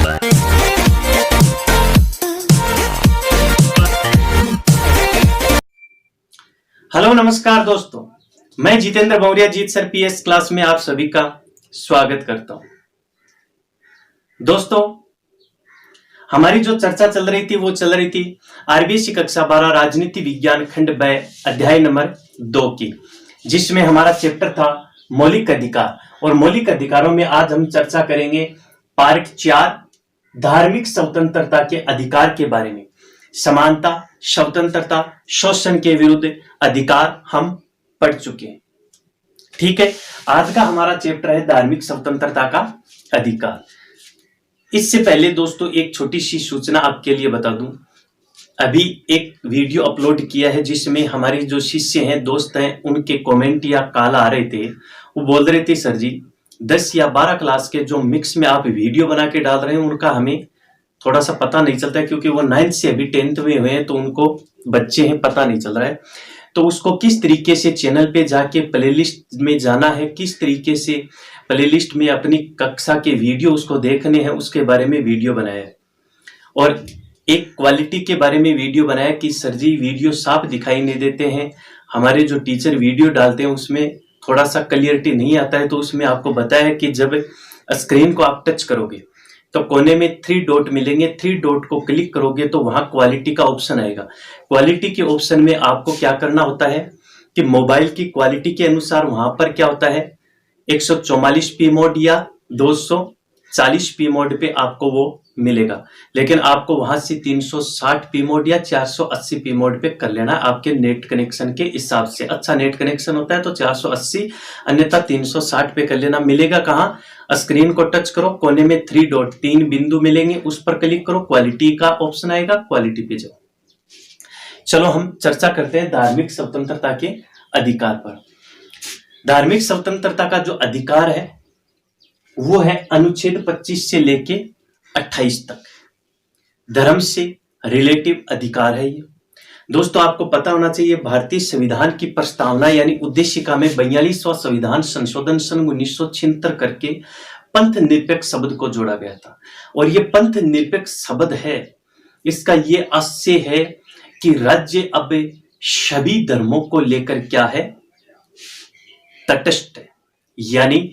Hello नमस्कार दोस्तों, मैं जितेंद्र मौर्य जीत सर पीएस क्लास में आप सभी का स्वागत करता हूं। दोस्तों, हमारी जो चर्चा चल रही थी वो चल रही थी आरबीएससी कक्षा 12 राजनीति विज्ञान खंड ब अध्याय नंबर 2 की, जिसमें हमारा चैप्टर था मौलिक अधिकार। और मौलिक अधिकारों में आज हम चर्चा करेंगे पार्ट 4 धार्मिक स्वतंत्रता के अधिकार के बारे में। समानता, स्वतंत्रता, शोषण के विरुद्ध अधिकार हम पढ़ चुके हैं। ठीक है, आज का हमारा चैप्टर है धार्मिक स्वतंत्रता का अधिकार। इससे पहले दोस्तों एक छोटी सी सूचना आपके लिए बता दूं। अभी एक वीडियो अपलोड किया है जिसमें हमारे जो शिष्य हैं, दोस्त हैं, उनके कमेंट या कॉल आ रहे थे। वो बोल रहे थे सर जी 10 या 12 क्लास के जो मिक्स में आप वीडियो बना के डाल रहे हैं उनका हमें थोड़ा सा पता नहीं चलता है, क्योंकि वो 9th से अभी 10th में हुए हैं तो उनको बच्चे हैं, पता नहीं चल रहा है। तो उसको किस तरीके से चैनल पे जाके प्लेलिस्ट में जाना है, किस तरीके से प्लेलिस्ट में अपनी कक्षा के वीडियो उसको देखने हैं, उसके बारे में वीडियो बनाया है। और एक क्वालिटी के बारे में वीडियो बनाया कि सर जी वीडियो साफ दिखाई नहीं देते हैं, हमारे जो टीचर वीडियो डालते हैं उसमें थोड़ा सा क्लियरिटी नहीं आता है। तो उसमें आपको बताया है कि जब स्क्रीन को आप टच करोगे तो कोने में 3 डॉट मिलेंगे, 3 डॉट को क्लिक करोगे तो वहां क्वालिटी का ऑप्शन आएगा। क्वालिटी के ऑप्शन में आपको क्या करना होता है कि मोबाइल की क्वालिटी के अनुसार वहां पर क्या होता है 144p मोड या 240p मोड पे आपको वो मिलेगा, लेकिन आपको वहां से 360p मोड या 480p मोड पे कर लेना आपके नेट कनेक्शन के हिसाब से। अच्छा नेट कनेक्शन होता है तो 480, अन्यथा 360 पे कर लेना। मिलेगा कहां, स्क्रीन को टच करो, कोने में 3 डॉट 3 बिंदु मिलेंगे, उस पर क्लिक करो, क्वालिटी का ऑप्शन आएगा, क्वालिटी पे जाओ। चलो हम चर्चा करते हैं धार्मिक स्वतंत्रता के अधिकार पर। धार्मिक स्वतंत्रता का जो अधिकार है वो है अनुच्छेद 25 से लेके 28 तक, धर्म से रिलेटिव अधिकार है ये। दोस्तों आपको पता होना चाहिए भारतीय संविधान की प्रस्तावना यानी उद्देशिका में 42वां संविधान संशोधन सन 1976 करके पंथ निरपेक्ष शब्द को जोड़ा गया था। और ये पंथ निरपेक्ष शब्द है, इसका ये आशय है कि राज्य अब सभी धर्मों को लेकर क्या है, तटस्थ है। यानी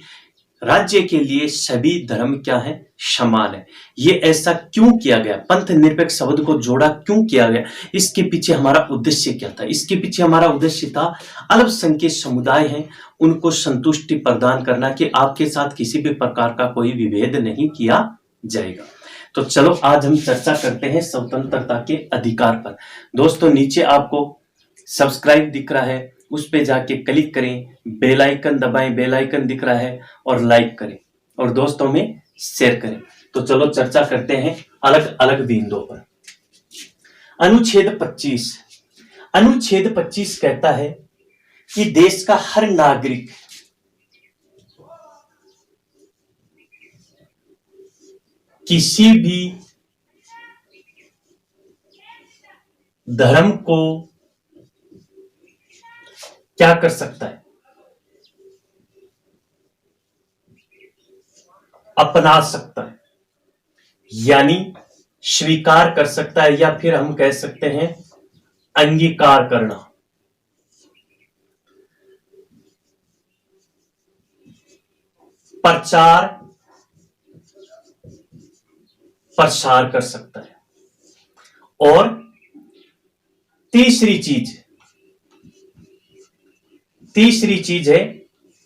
राज्य के लिए सभी धर्म क्या है, समान है। ये ऐसा क्यों किया गया, पंथ निरपेक्ष शब्द को जोड़ा क्यों किया गया, इसके पीछे हमारा उद्देश्य क्या था? इसके पीछे हमारा उद्देश्य था अल्पसंख्यक समुदाय हैं उनको संतुष्टि प्रदान करना कि आपके साथ किसी भी प्रकार का कोई विभेद नहीं किया जाएगा। तो चलो आज हम चर्चा करते हैं स्वतंत्रता के अधिकार पर। दोस्तों नीचे आपको सब्सक्राइब दिख रहा है, उस पे जाके क्लिक करें, बेल आइकन दबाएं, बेल आइकन दिख रहा है, और लाइक करें और दोस्तों में शेयर करें। तो चलो चर्चा करते हैं अलग अलग बिंदुओं पर। अनुच्छेद 25, अनुच्छेद 25 कहता है कि देश का हर नागरिक किसी भी धर्म को क्या कर सकता है, अपना सकता है, यानी स्वीकार कर सकता है, या फिर हम कह सकते हैं अंगीकार करना। प्रचार प्रसार कर सकता है। और तीसरी चीज है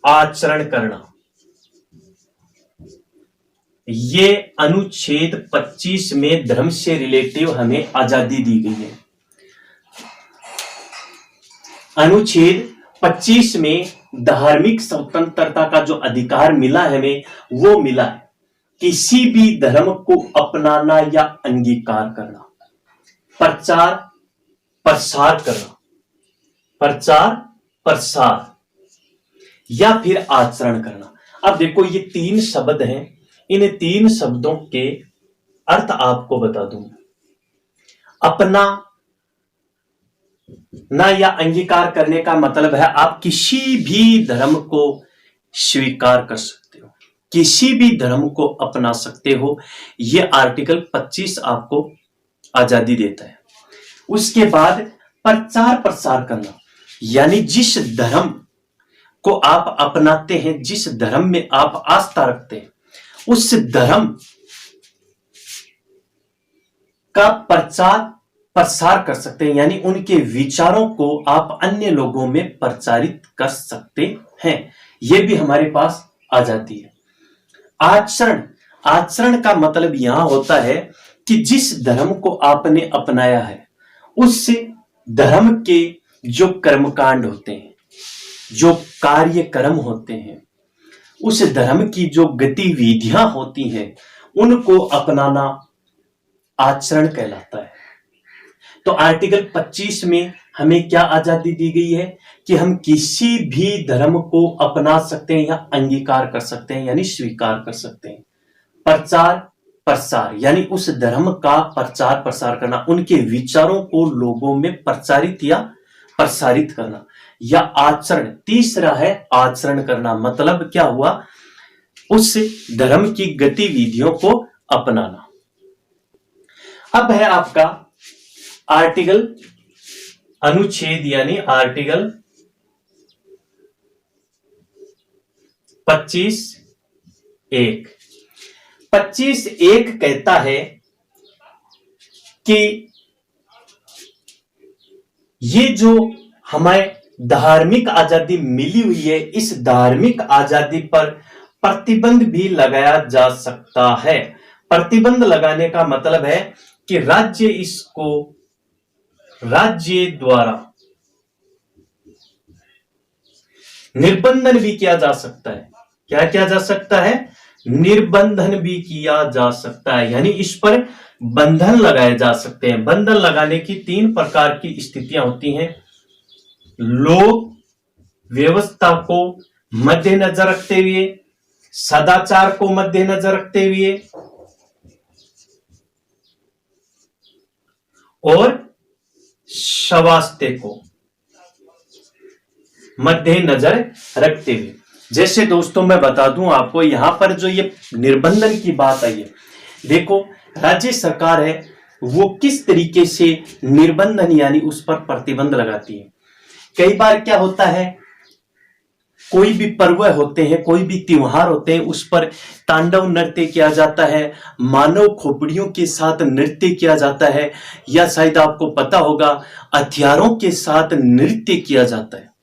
आचरण करना। ये अनुच्छेद 25 में धर्म से रिलेटिव हमें आजादी दी गई है। अनुच्छेद 25 में धार्मिक स्वतंत्रता का जो अधिकार मिला है हमें, वो मिला है किसी भी धर्म को अपनाना या अंगीकार करना, प्रचार प्रसार करना, प्रचार प्रसार या फिर आचरण करना। अब देखो ये 3 शब्द हैं, इन 3 शब्दों के अर्थ आपको बता दूंगा। अपना ना या अंगीकार करने का मतलब है आप किसी भी धर्म को स्वीकार कर सकते हो। किसी भी धर्म को अपना सकते हो, यह आर्टिकल 25 आपको आजादी देता है। उसके बाद प्रचार प्रसार करना, यानी जिस धर्म को आप अपनाते हैं, जिस धर्म में आप आस्था रखते हैं, उस धर्म का प्रचार प्रसार कर सकते हैं, यानी उनके विचारों को आप अन्य लोगों में प्रचारित कर सकते हैं। यह भी हमारे पास आ जाती है। आचरण, आचरण का मतलब यहां होता है कि जिस धर्म को आपने अपनाया है उस धर्म के जो कर्मकांड होते हैं, जो कार्यक्रम होते हैं, उस धर्म की जो गतिविधियां होती हैं, उनको अपनाना आचरण कहलाता है। तो आर्टिकल 25 में हमें क्या आजादी दी गई है कि हम किसी भी धर्म को अपना सकते हैं या अंगीकार कर सकते हैं, यानी स्वीकार कर सकते हैं। प्रचार प्रसार, यानी उस धर्म का प्रचार प्रसार करना, उनके विचारों को लोगों में प्रचारित या प्रसारित करना। या आचरण, तीसरा है आचरण करना, मतलब क्या हुआ, उस धर्म की गतिविधियों को अपनाना। अब है आपका आर्टिकल अनुच्छेद, यानी आर्टिकल 25(1). 25(1) कहता है कि ये जो हमें धार्मिक आजादी मिली हुई है, इस धार्मिक आजादी पर प्रतिबंध भी लगाया जा सकता है। प्रतिबंध लगाने का मतलब है कि राज्य द्वारा निर्बंधन भी किया जा सकता है। क्या किया जा सकता है? निर्बंधन भी किया जा सकता है, यानी इस पर बंधन लगाए जा सकते हैं। बंधन लगाने की 3 प्रकार की स्थितियां होती हैं। लोक व्यवस्था को मद्देनजर रखते हुए, सदाचार को मद्देनजर रखते हुए और स्वास्थ्य को मद्देनजर रखते हुए। जैसे दोस्तों मैं बता दूं आपको, यहां पर जो ये निर्बंधन की बात आई है, देखो राज्य सरकार है वो किस तरीके से निर्बंधन यानी उस पर प्रतिबंध लगाती है। कई बार क्या होता है, कोई भी पर्व होते हैं, कोई भी त्योहार होते हैं, उस पर तांडव नृत्य किया जाता है, मानव खोपड़ियों के साथ नृत्य किया जाता है, या शायद आपको पता होगा हथियारों के साथ नृत्य किया जाता है।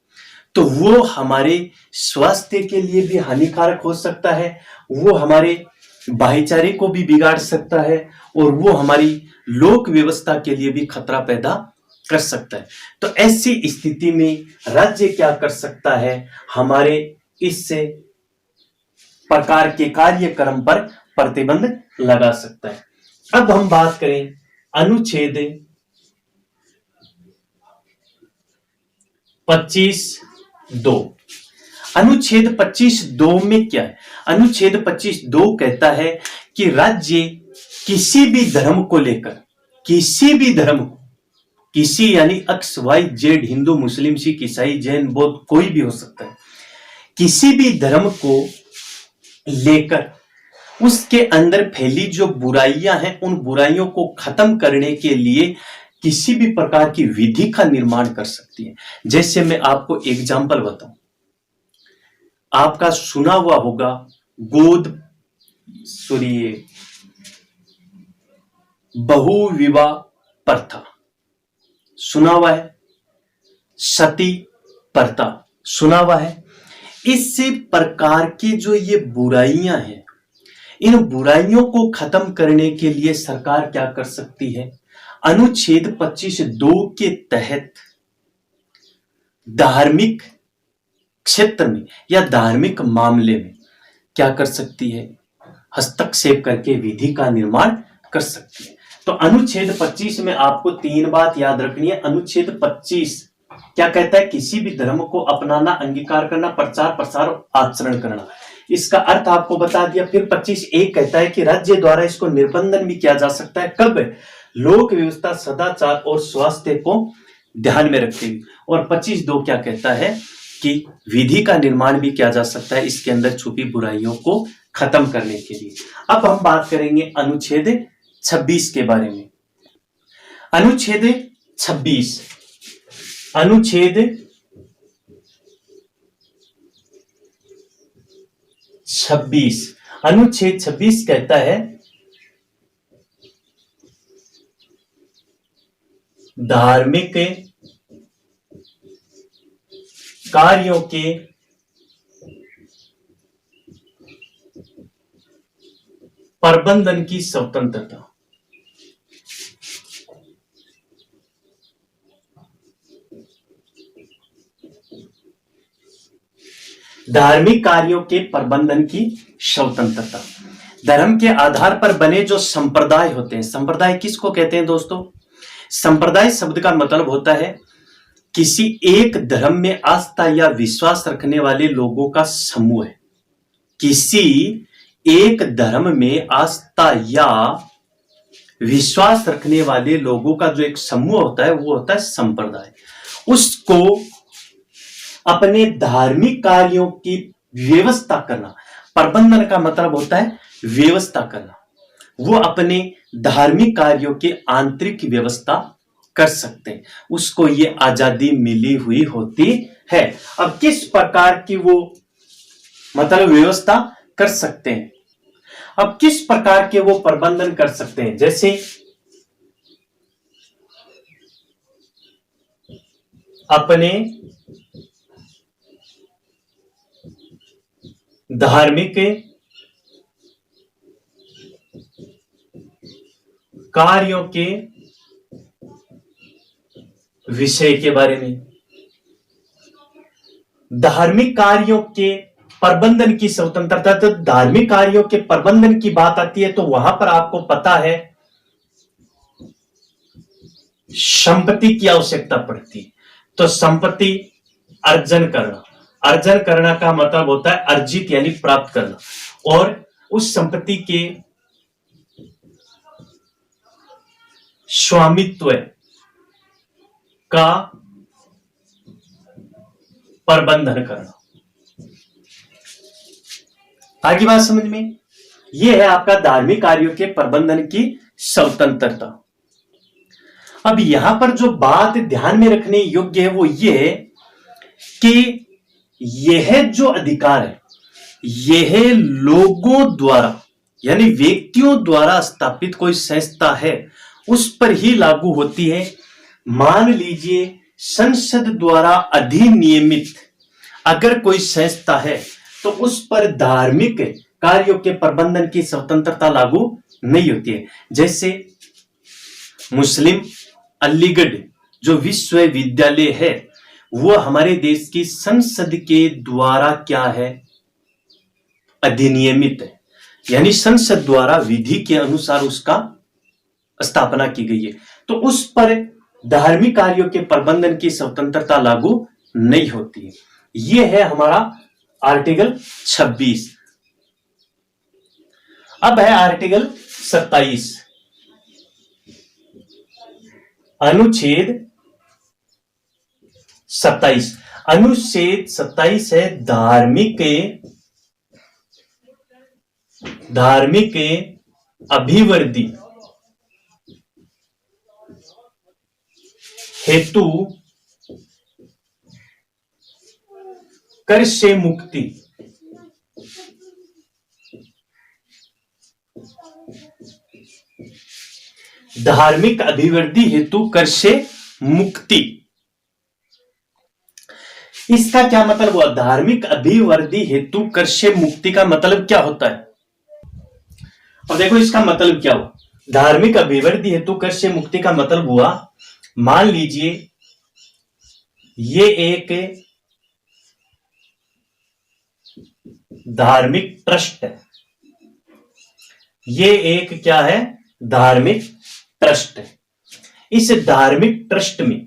तो वो हमारे स्वास्थ्य के लिए भी हानिकारक हो सकता है, वो हमारे भाईचारे को भी बिगाड़ सकता है, और वो हमारी लोक व्यवस्था के लिए भी खतरा पैदा कर सकता है। तो ऐसी स्थिति में राज्य क्या कर सकता है, हमारे इस प्रकार के कार्यक्रम पर प्रतिबंध लगा सकता है। अब हम बात करें अनुच्छेद 25(2). अनुच्छेद 25(2) में क्या है? अनुच्छेद 25(2) कहता है कि राज्य किसी भी धर्म को लेकर, किसी भी धर्म को, किसी यानी एक्स वाई जेड, हिंदू मुस्लिम सिख ईसाई जैन बौद्ध कोई भी हो सकता है, किसी भी धर्म को लेकर उसके अंदर फैली जो बुराइयां हैं, उन बुराइयों को खत्म करने के लिए किसी भी प्रकार की विधि का निर्माण कर सकती है। जैसे मैं आपको एग्जाम्पल बताऊं, आपका सुना हुआ होगा बहु विवाह प्रथा सुना हुआ है, सती प्रथा सुना हुआ है। इस प्रकार की जो ये बुराइयां हैं, इन बुराइयों को खत्म करने के लिए सरकार क्या कर सकती है? अनुच्छेद 25(2) के तहत धार्मिक क्षेत्र में या धार्मिक मामले में क्या कर सकती है? हस्तक्षेप करके विधि का निर्माण कर सकती है। तो अनुच्छेद 25 में आपको 3 बात याद रखनी है। अनुच्छेद 25 क्या कहता है? किसी भी धर्म को अपनाना, अंगीकार करना, प्रचार प्रसार आचरण करना। इसका अर्थ आपको बता दिया। फिर 25(1) कहता है कि राज्य द्वारा इसको निर्बंधन भी किया जा सकता है। कब? लोक व्यवस्था, सदाचार और स्वास्थ्य को ध्यान में रखते हुए। और 25(2) क्या कहता है कि विधि का निर्माण भी किया जा सकता है, इसके अंदर छुपी बुराइयों को खत्म करने के लिए। अब हम बात करेंगे अनुच्छेद 26 के बारे में। अनुच्छेद 26 अनुच्छेद 26 कहता है धार्मिक कार्यों के प्रबंधन की स्वतंत्रता। धार्मिक कार्यों के प्रबंधन की स्वतंत्रता। धर्म के आधार पर बने जो संप्रदाय होते हैं, संप्रदाय किसको कहते हैं दोस्तों? संप्रदाय शब्द का मतलब होता है किसी एक धर्म में आस्था या विश्वास रखने वाले लोगों का समूह है। किसी एक धर्म में आस्था या विश्वास रखने वाले लोगों का जो एक समूह होता है वो होता है संप्रदाय। उसको अपने धार्मिक कार्यों की व्यवस्था करना, प्रबंधन का मतलब होता है व्यवस्था करना। वो अपने धार्मिक कार्यों की आंतरिक व्यवस्था कर सकते हैं, उसको ये आजादी मिली हुई होती है। अब किस प्रकार की वो मतलब व्यवस्था कर सकते हैं, अब किस प्रकार के वो प्रबंधन कर सकते हैं? जैसे अपने धार्मिक कार्यों के विषय के बारे में, धार्मिक कार्यों के प्रबंधन की स्वतंत्रता। तो धार्मिक कार्यों के प्रबंधन की बात आती है तो वहां पर आपको पता है संपत्ति की आवश्यकता पड़ती है। तो संपत्ति अर्जन करना, अर्जन करना का मतलब होता है अर्जित यानी प्राप्त करना, और उस संपत्ति के स्वामित्व का प्रबंधन करना। आगे बात समझ में? यह है आपका धार्मिक कार्यों के प्रबंधन की स्वतंत्रता। अब यहां पर जो बात ध्यान में रखने योग्य है वो ये है कि यह जो अधिकार है यह लोगों द्वारा यानी व्यक्तियों द्वारा स्थापित कोई संस्था है उस पर ही लागू होती है। मान लीजिए संसद द्वारा अधिनियमित अगर कोई संस्था है तो उस पर धार्मिक कार्यों के प्रबंधन की स्वतंत्रता लागू नहीं होती है। जैसे मुस्लिम अलीगढ़ जो विश्वविद्यालय है वो हमारे देश की संसद के द्वारा क्या है? अधिनियमित है, यानी संसद द्वारा विधि के अनुसार उसका स्थापना की गई है, तो उस पर धार्मिक कार्यों के प्रबंधन की स्वतंत्रता लागू नहीं होती है। यह है हमारा आर्टिकल 26। अब है आर्टिकल 27। अनुच्छेद 27। अनुच्छेद 27 है धार्मिक अभिवृद्धि हेतु कर से मुक्ति। धार्मिक अभिवृद्धि हेतु कर से मुक्ति, इसका क्या मतलब हुआ? धार्मिक अभिवृद्धि हेतु कर से मुक्ति का मतलब क्या होता है? अब देखो इसका मतलब क्या हुआ। धार्मिक अभिवृद्धि हेतु कर से मुक्ति का मतलब हुआ, मान लीजिए ये एक धार्मिक ट्रस्ट है, ये एक क्या है? धार्मिक ट्रस्ट है। इस धार्मिक ट्रस्ट में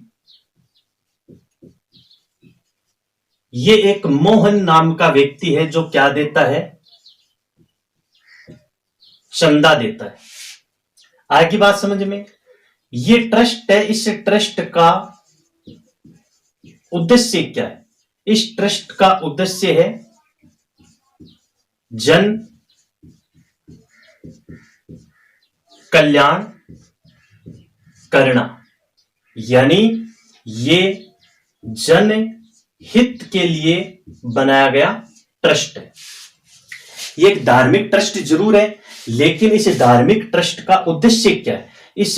ये एक मोहन नाम का व्यक्ति है जो क्या देता है? चंदा देता है। आगे बात समझ में? ये ट्रस्ट है, इस ट्रस्ट का उद्देश्य क्या है? इस ट्रस्ट का उद्देश्य है जन कल्याण करना, यानी ये जन हित के लिए बनाया गया ट्रस्ट है। ये एक धार्मिक ट्रस्ट जरूर है, लेकिन इस धार्मिक ट्रस्ट का उद्देश्य क्या है? इस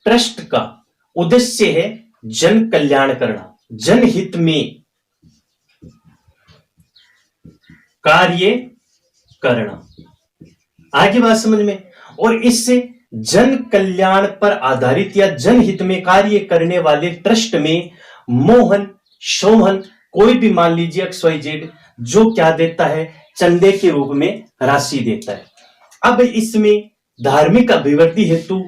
ट्रस्ट का उद्देश्य है जन कल्याण करना, जनहित में कार्य करना। आगे बात समझ में? और इससे जन कल्याण पर आधारित या जनहित में कार्य करने वाले ट्रस्ट में मोहन, शोहन, कोई भी मान लीजिए XYZ जो क्या देता है, चंदे के रूप में राशि देता है। अब इसमें धार्मिक अभिवृद्धि हेतु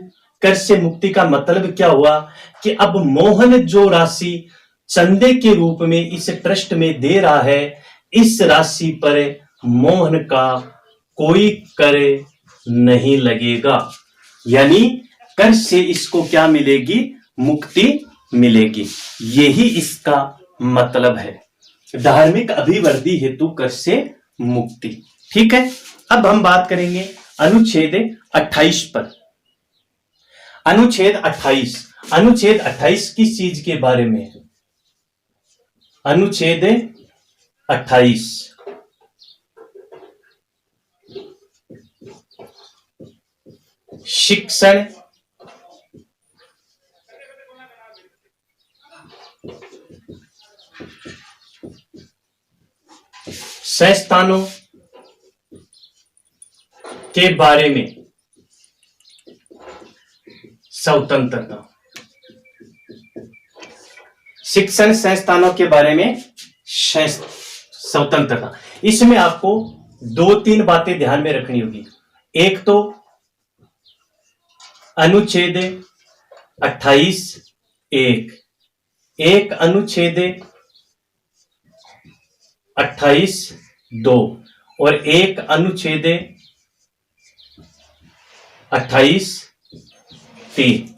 कर से मुक्ति का मतलब क्या हुआ कि अब मोहन जो राशि चंदे के रूप में इस ट्रस्ट में दे रहा है, इस राशि पर मोहन का कोई कर नहीं लगेगा, यानी कर से इसको क्या मिलेगी? मुक्ति मिलेगी। यही इसका मतलब है, धार्मिक अभिवृद्धि हेतु कर से मुक्ति। ठीक है, अब हम बात करेंगे अनुच्छेद 28 पर। अनुच्छेद 28 किस चीज के बारे में है? अनुच्छेद 28 शिक्षण संस्थानों के बारे में स्वतंत्रता। शिक्षण संस्थानों के बारे में स्वतंत्रता। इसमें आपको 2-3 बातें ध्यान में रखनी होगी। एक तो अनुच्छेद 28(1), एक अनुच्छेद 28(2) और एक अनुच्छेद 28(3).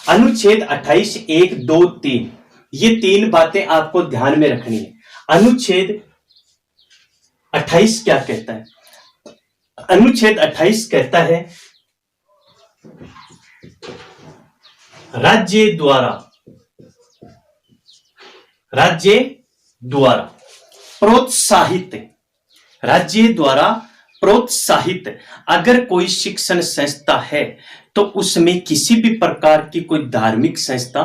अनुच्छेद 28(1), 2, 3 ये 3 बातें आपको ध्यान में रखनी है। अनुच्छेद 28 क्या कहता है? अनुच्छेद 28 कहता है राज्य द्वारा प्रोत्साहित अगर कोई शिक्षण संस्था है तो उसमें किसी भी प्रकार की कोई धार्मिक संस्था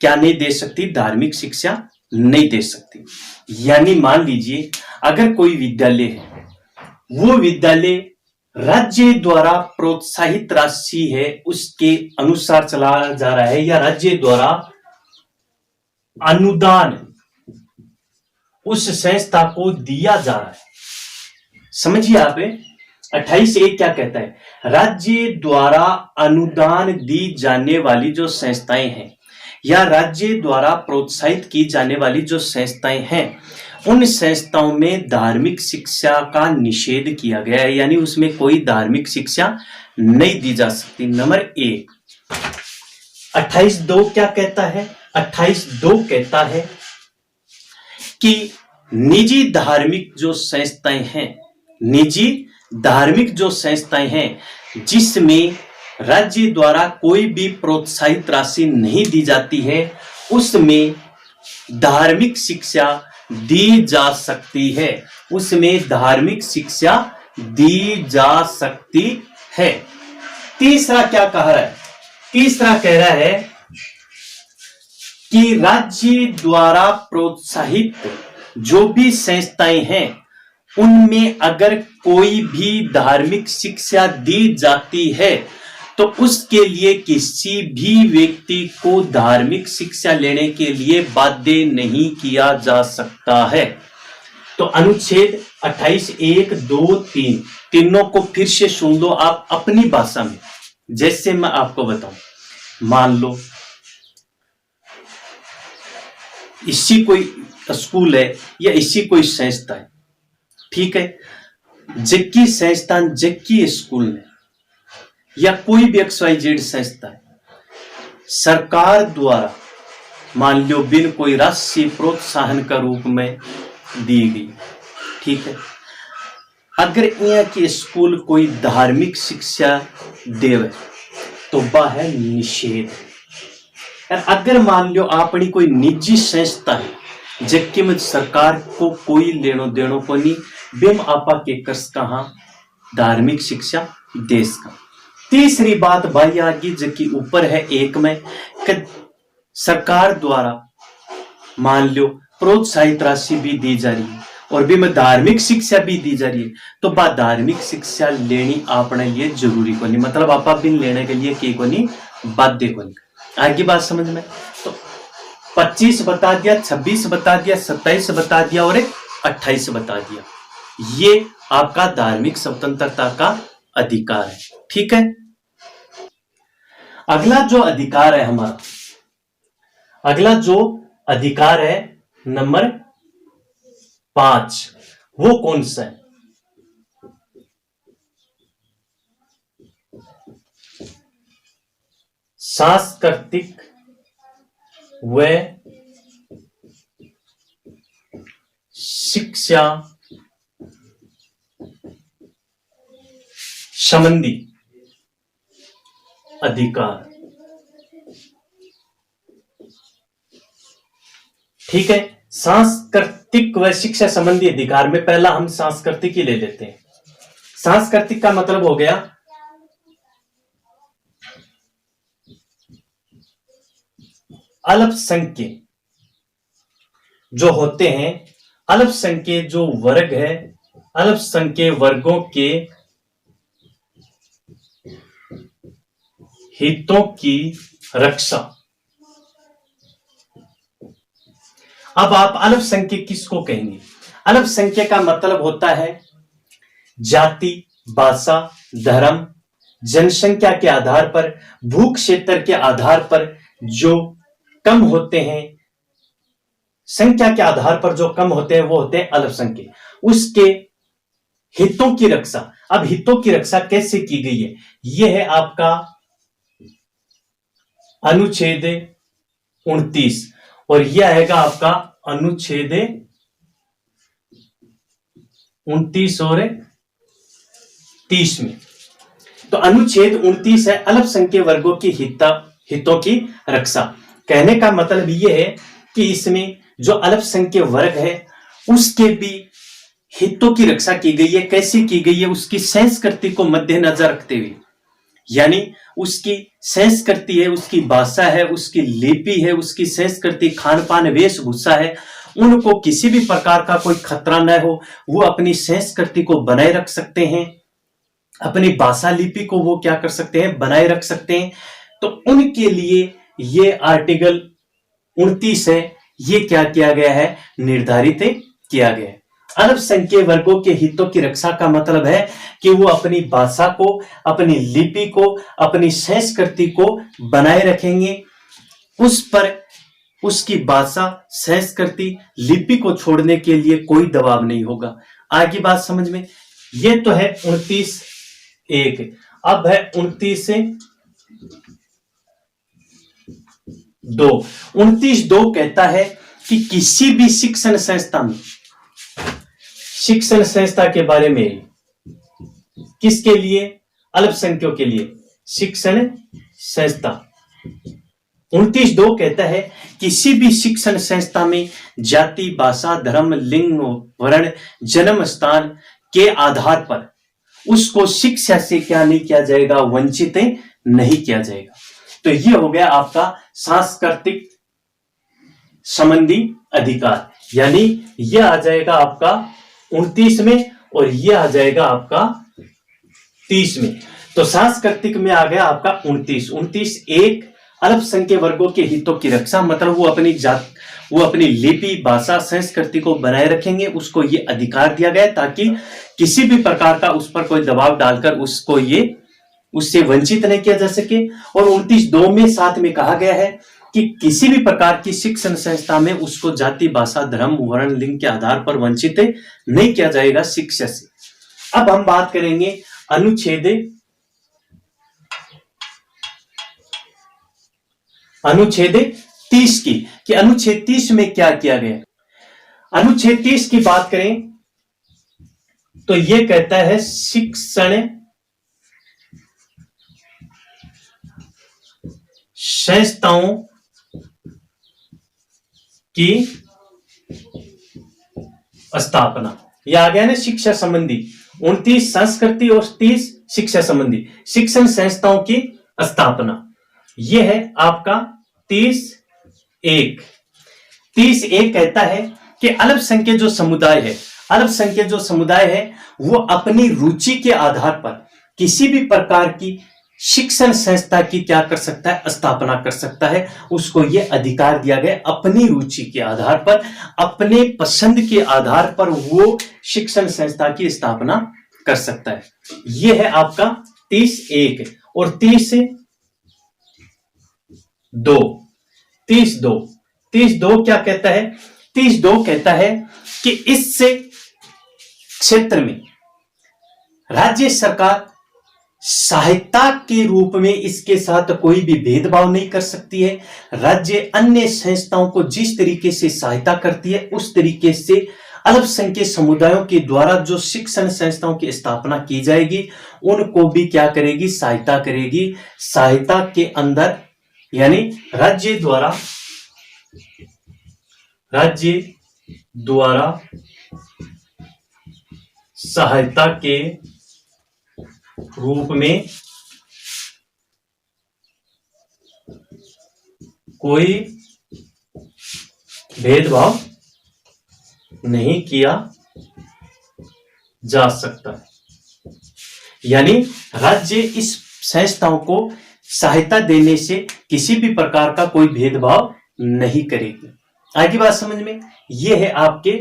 क्या नहीं दे सकती? धार्मिक शिक्षा नहीं दे सकती। यानी मान लीजिए अगर कोई विद्यालय है, वो विद्यालय राज्य द्वारा प्रोत्साहित राशि है उसके अनुसार चलाया जा रहा है, या राज्य द्वारा अनुदान उस संस्था को दिया जा रहा है। समझिए आप, 28(1) क्या कहता है? राज्य द्वारा अनुदान दी जाने वाली जो संस्थाएं हैं या राज्य द्वारा प्रोत्साहित की जाने वाली जो संस्थाएं हैं, उन संस्थाओं में धार्मिक शिक्षा का निषेध किया गया है, यानी उसमें कोई धार्मिक शिक्षा नहीं दी जा सकती। नंबर 1। 28(2) क्या कहता है? 28(2) कहता है कि निजी धार्मिक जो संस्थाएं हैं जिसमें राज्य द्वारा कोई भी प्रोत्साहित राशि नहीं दी जाती है, उसमें धार्मिक शिक्षा दी जा सकती है। तीसरा क्या कह रहा है? तीसरा कह रहा है कि राज्य द्वारा प्रोत्साहित जो भी संस्थाएं हैं उनमें अगर कोई भी धार्मिक शिक्षा दी जाती है तो उसके लिए किसी भी व्यक्ति को धार्मिक शिक्षा लेने के लिए बाध्य नहीं किया जा सकता है। तो अनुच्छेद 28(1), 2, 3 तीनों को फिर से सुन लो आप अपनी भाषा में, जैसे मैं आपको बताऊं। मान लो इसी कोई स्कूल है या इसी कोई संस्था है, ठीक है, जबकि संस्थान जबकि स्कूल में या कोई भी XYZ संस्था है, सरकार द्वारा मान लो बिन कोई राशि प्रोत्साहन का रूप में दी गई, ठीक है। अगर यहाँ के स्कूल कोई धार्मिक शिक्षा देवे तो वह है निषेध। और अगर मान लो अपनी कोई निजी संस्था है जबकि में सरकार को कोई लेनो देनो को नहीं, बेम आपा के कस कहा धार्मिक शिक्षा देश का। तीसरी बात भाई आगे जबकि ऊपर है एक में कि सरकार द्वारा मान लो प्रोत्साहित राशि भी दी जा रही है और भी में धार्मिक शिक्षा भी दी जा रही है, तो बात धार्मिक शिक्षा लेनी अपने लिए जरूरी को नहीं, मतलब आपा बिन लेने के लिए के को नहीं, बाध्य को नहीं। आगे बात समझ में? तो 25 बता दिया, 26 बता दिया, 27 बता दिया और 28 बता दिया। ये आपका धार्मिक स्वतंत्रता का अधिकार है। ठीक है, अगला जो अधिकार है हमारा, अगला जो अधिकार है नंबर 5, वो कौन सा है? सांस्कृतिक व शिक्षा संबंधी अधिकार। ठीक है, सांस्कृतिक व शिक्षा संबंधी अधिकार में पहला हम सांस्कृतिक ही ले लेते हैं। सांस्कृतिक का मतलब हो गया अल्पसंख्यक जो होते हैं, अल्पसंख्यक जो वर्ग है, अल्पसंख्यक वर्गों के हितों की रक्षा। अब आप अल्पसंख्यक किसको कहेंगे? अल्पसंख्यक का मतलब होता है जाति, भाषा, धर्म, जनसंख्या के आधार पर, भू क्षेत्र के आधार पर जो कम होते हैं, संख्या के आधार पर जो कम होते हैं वो होते हैं अल्पसंख्यक। उसके हितों की रक्षा। अब हितों की रक्षा कैसे की गई है? यह है आपका अनुच्छेद 29 और यह है आपका अनुच्छेद 29 और 30 में। तो अनुच्छेद 29 है अल्पसंख्यक वर्गों की हितों की रक्षा। कहने का मतलब यह है कि इसमें जो अल्पसंख्यक वर्ग है उसके भी हितों की रक्षा की गई है। कैसे की गई है? उसकी संस्कृति को मद्देनजर रखते हुए, यानी उसकी संस्कृति है, उसकी भाषा है, उसकी लिपि है, उसकी संस्कृति, खान पान, वेशभूषा है, उनको किसी भी प्रकार का कोई खतरा न हो, वो अपनी संस्कृति को बनाए रख सकते हैं, अपनी भाषा लिपि को वो क्या कर सकते हैं, बनाए रख सकते हैं। तो उनके लिए ये आर्टिकल 29 है, ये क्या किया गया है, निर्धारित किया गया है। अल्पसंख्यक वर्गों के हितों की रक्षा का मतलब है कि वो अपनी भाषा को, अपनी लिपि को, अपनी संस्कृति को बनाए रखेंगे। उस पर उसकी भाषा, संस्कृति, लिपि को छोड़ने के लिए कोई दबाव नहीं होगा। आगे बात समझ में? ये तो है 29(1). अब है 29(2). 29(2) कहता है कि किसी भी शिक्षण संस्था में, शिक्षण संस्था के बारे में, किसके लिए? अल्पसंख्यकों के लिए शिक्षण संस्था। 29(2) कहता है किसी भी शिक्षण संस्था में जाति, भाषा, धर्म, लिंग, वर्ण, जन्म स्थान के आधार पर उसको शिक्षा से क्या नहीं किया जाएगा, वंचित नहीं किया जाएगा। तो ये हो गया आपका सांस्कृतिक संबंधी अधिकार, यानी यह आ जाएगा आपका 29 में और यह आ जाएगा आपका 30 में। तो सांस्कृतिक में आ गया आपका 29(1) अल्पसंख्यक वर्गों के हितों की रक्षा, मतलब वो अपनी जात, वो अपनी लिपि, भाषा, संस्कृति को बनाए रखेंगे, उसको ये अधिकार दिया गया ताकि किसी भी प्रकार का उस पर कोई दबाव डालकर उसको ये उससे वंचित नहीं किया जा सके। और 29(2) में साथ में कहा गया है कि किसी भी प्रकार की शिक्षण संस्था में उसको जाति, भाषा, धर्म, वर्ण, लिंग के आधार पर वंचित नहीं किया जाएगा शिक्षा से। अब हम बात करेंगे अनुच्छेद 30 की, कि अनुच्छेद 30 में क्या किया गया। अनुच्छेद 30 की बात करें तो ये कहता है शिक्षण संस्थाओं की स्थापना। यह आ गया ना शिक्षा संबंधी, 29 संस्कृति और 30 शिक्षा संबंधी, शिक्षण संस्थाओं की स्थापना। यह है आपका 30(1). 30(1) कहता है कि अल्पसंख्यक जो समुदाय है वो अपनी रुचि के आधार पर किसी भी प्रकार की शिक्षण संस्था की क्या कर सकता है, स्थापना कर सकता है। उसको यह अधिकार दिया गया अपनी रुचि के आधार पर, अपने पसंद के आधार पर वो शिक्षण संस्था की स्थापना कर सकता है। यह है आपका 30(1). और 30(2) क्या कहता है? 30(2) कहता है कि इस क्षेत्र में राज्य सरकार सहायता के रूप में इसके साथ कोई भी भेदभाव नहीं कर सकती है। राज्य अन्य संस्थाओं को जिस तरीके से सहायता करती है उस तरीके से अल्पसंख्यक समुदायों के द्वारा जो शिक्षण संस्थाओं की स्थापना की जाएगी उनको भी क्या करेगी, सहायता करेगी। सहायता के अंदर यानी राज्य द्वारा सहायता के रूप में कोई भेदभाव नहीं किया जा सकता। यानी राज्य इस संस्थाओं को सहायता देने से किसी भी प्रकार का कोई भेदभाव नहीं करेगी। आगे बात समझ में? यह है आपके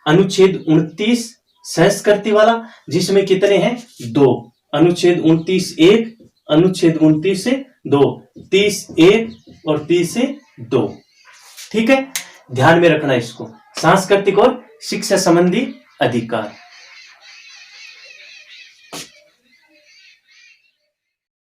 अनुच्छेद 29 संस्कृति वाला, जिसमें कितने हैं? 2 अनुच्छेद 29(1), अनुच्छेद 29(2), 30(1) और 30(2). ठीक है, ध्यान में रखना इसको, सांस्कृतिक और शिक्षा संबंधी अधिकार।